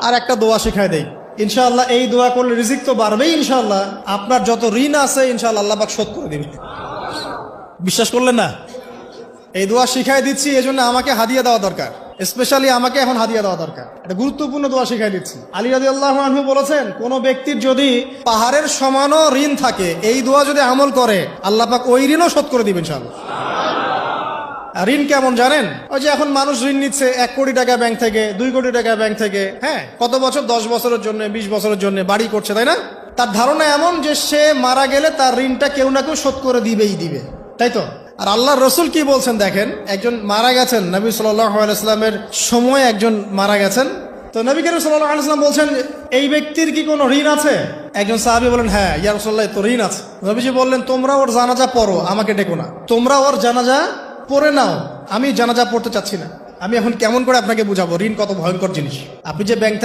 আর একটা দোয়া শিখাই দেই, ইনশাআল্লাহ এই দোয়া করলে রিজিক তো বাড়বেই ইনশাআল্লাহ, আপনার যত ঋণ আছে ইনশাআল্লাহ আল্লাহ পাক শোধ করে দিবে। বিশ্বাস করলেন না? এই দোয়া শিখাই দিচ্ছি, এজন্য আমাকে হাদিয়া দেওয়া দরকার, স্পেশালি আমাকে এখন হাদিয়া দেওয়া দরকার। এটা গুরুত্বপূর্ণ দোয়া শিখাই দিচ্ছি। আলী রাদিয়াল্লাহু আনহু বলেছেন, কোন ব্যক্তির যদি পাহাড়ের সমানও ঋণ থাকে, এই দোয়া যদি আমল করে আল্লাহ পাক ওই ঋণও শোধ করে দিবেন ইনশাআল্লাহ। ঋণ কেমন জানেন? ওই যে এখন মানুষ ঋণ নিচ্ছে 1 কোটি টাকা ব্যাংক থেকে, 2 কোটি টাকা ব্যাংক থেকে, হ্যাঁ, কত বছর, 10 বছরের জন্য, 20 বছরের জন্য বাড়ি করছে, তাই না? তার ধারণা এমন যে সে মারা গেলে তার ঋণটা কেউ না কেউ শোধ করে দিবেই দিবে, তাই তো? আর আল্লাহর রসুল কি বলছেন দেখেন, একজন মারা গেছেন, নবী সাল্লাল্লাহু আলাইহি সাল্লামের সময় একজন মারা গেছেন। তো নবী করিম সাল্লাল্লাহু আলাইহি সাল্লাম বলছেন, এই ব্যক্তির কি কোনো ঋণ আছে? একজন সাহাবী বলেন, হ্যাঁ ইয়া রাসূলুল্লাহ, তো ঋণ আছে। নবীজি বললেন, তোমরা ওর জানাজা পড়ো, আমাকে ডেকো না। তোমরা ওর জানাজা পড়ে নাও, আমি জানাজা পড়তে চাচ্ছি না। আমি এখন কেমন করে আপনাকে বুঝাবো ঋণ কত ভয়ঙ্কর জিনিস? আপনি যে ব্যাংক